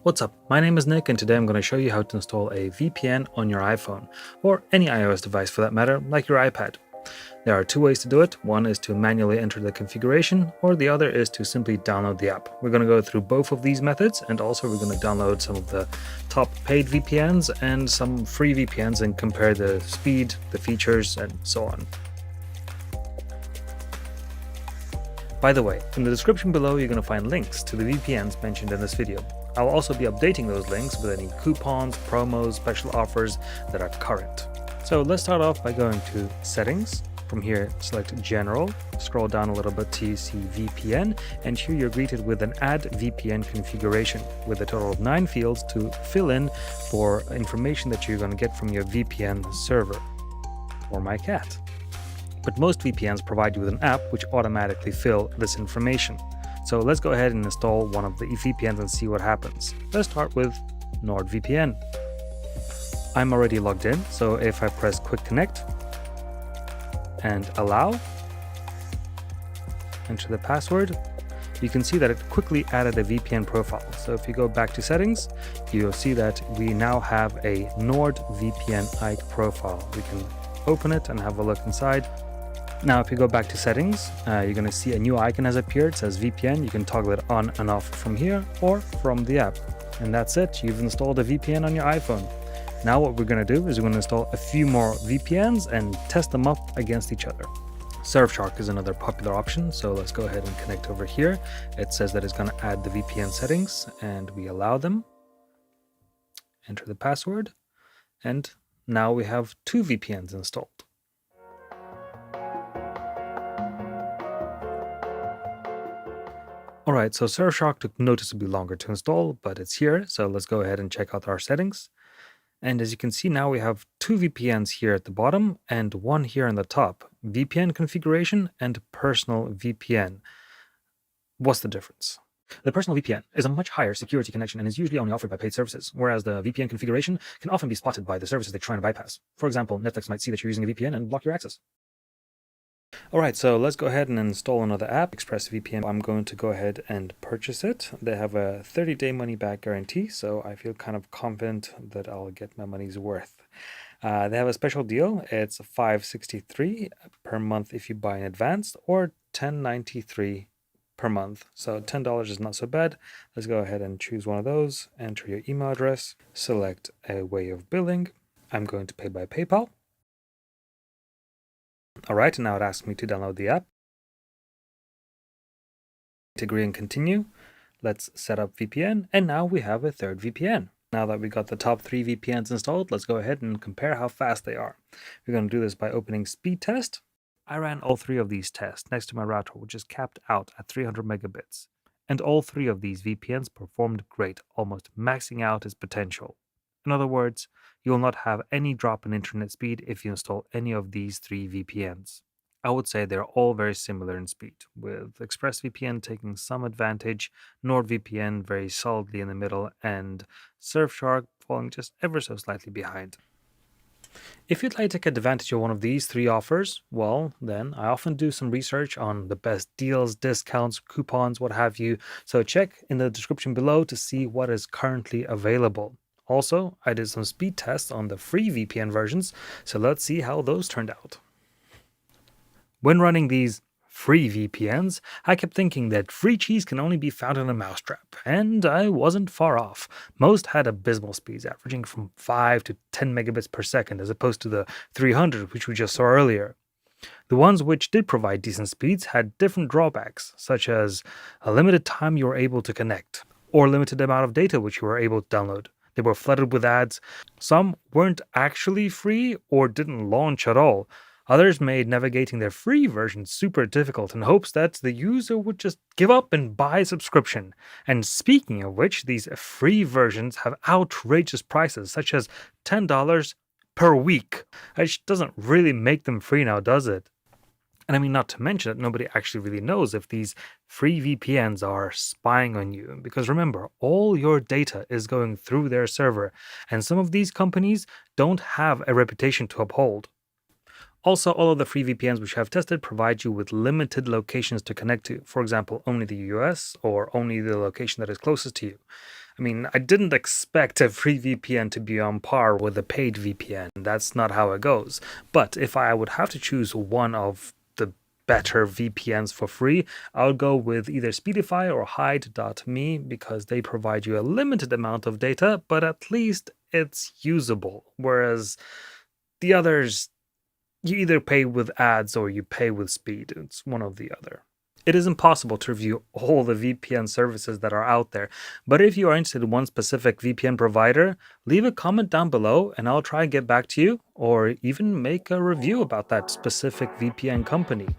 What's up? My name is Nick and today I'm going to show you how to install a VPN on your iPhone, or any iOS device for that matter, like your iPad. There are two ways to do it. One is to manually enter the configuration, or the other is to simply download the app. We're going to go through both of these methods, and also we're going to download some of the top paid VPNs and some free VPNs and compare the speed, the features, and so on. By the way, in the description below you're going to find links to the VPNs mentioned in this video. I'll also be updating those links with any coupons, promos, special offers that are current. So let's start off by going to Settings. From here, select General, scroll down a little bit till you see VPN, and here you're greeted with an Add VPN configuration with a total of 9 fields to fill in for information that you're going to get from your VPN server, or my cat. But most VPNs provide you with an app which automatically fill this information. So let's go ahead and install one of the VPNs and see what happens. Let's start with NordVPN. I'm already logged in, so if I press Quick Connect and allow, enter the password, you can see that it quickly added a VPN profile. So if you go back to settings, you'll see that we now have a NordVPN Ike profile. We can open it and have a look inside. Now, if you go back to settings, you're going to see a new icon has appeared. It says VPN. You can toggle it on and off from here or from the app. And that's it. You've installed a VPN on your iPhone. Now what we're going to do is we're going to install a few more VPNs and test them up against each other. Surfshark is another popular option, so let's go ahead and connect over here. It says that it's going to add the VPN settings, and we allow them. Enter the password, and now we have 2 VPNs installed. Alright, so Surfshark took noticeably longer to install, but it's here, so let's go ahead and check out our settings. And as you can see now we have 2 VPNs here at the bottom and 1 here on the top. VPN configuration and personal VPN. What's the difference? The personal VPN is a much higher security connection and is usually only offered by paid services, whereas the VPN configuration can often be spotted by the services they're trying to bypass. For example, Netflix might see that you're using a VPN and block your access. Alright, so let's go ahead and install another app, ExpressVPN. I'm going to go ahead and purchase it. They have a 30-day money-back guarantee, so I feel kind of confident that I'll get my money's worth. They have a special deal. It's $5.63 per month if you buy in advance, or $10.93 per month. So $10 is not so bad. Let's go ahead and choose one of those. Enter your email address. Select a way of billing. I'm going to pay by PayPal. Alright, now it asks me to download the app. Agree and continue. Let's set up VPN, and now we have a third VPN. Now that we got the top 3 VPNs installed, let's go ahead and compare how fast they are. We're going to do this by opening speed test. I ran all 3 of these tests next to my router, which is capped out at 300 megabits. And all 3 of these VPNs performed great, almost maxing out its potential. In other words, you will not have any drop in internet speed if you install any of these 3 VPNs. I would say they're all very similar in speed, with ExpressVPN taking some advantage, NordVPN very solidly in the middle, and Surfshark falling just ever so slightly behind. If you'd like to take advantage of one of these 3 offers, well, then I often do some research on the best deals, discounts, coupons, what have you, so check in the description below to see what is currently available. Also, I did some speed tests on the free VPN versions, so let's see how those turned out. When running these free VPNs, I kept thinking that free cheese can only be found in a mousetrap, and I wasn't far off. Most had abysmal speeds, averaging from 5 to 10 megabits per second, as opposed to the 300 which we just saw earlier. The ones which did provide decent speeds had different drawbacks, such as a limited time you were able to connect, or limited amount of data which you were able to download. They were flooded with ads. Some weren't actually free or didn't launch at all. Others made navigating their free version super difficult in hopes that the user would just give up and buy a subscription. And speaking of which, these free versions have outrageous prices, such as $10 per week. Which doesn't really make them free now, does it? And I mean, not to mention that nobody actually really knows if these free VPNs are spying on you. Because remember, all your data is going through their server, and some of these companies don't have a reputation to uphold. Also, all of the free VPNs which I've tested provide you with limited locations to connect to. For example, only the US or only the location that is closest to you. I mean, I didn't expect a free VPN to be on par with a paid VPN. That's not how it goes. But if I would have to choose one of the better VPNs for free, I would go with either Speedify or Hide.me because they provide you a limited amount of data, but at least it's usable. Whereas the others, you either pay with ads or you pay with speed. It's one or the other. It is impossible to review all the VPN services that are out there, but if you are interested in one specific VPN provider, leave a comment down below and I'll try and get back to you, or even make a review about that specific VPN company.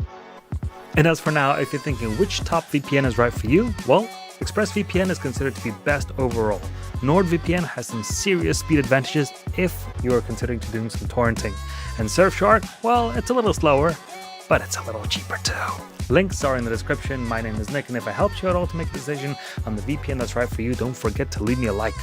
And as for now, if you're thinking which top VPN is right for you, well, ExpressVPN is considered to be best overall. NordVPN has some serious speed advantages if you are considering doing some torrenting. And Surfshark, well, it's a little slower, but it's a little cheaper too. Links are in the description. My name is Nick, and if I helped you at all to make a decision on the VPN that's right for you, don't forget to leave me a like.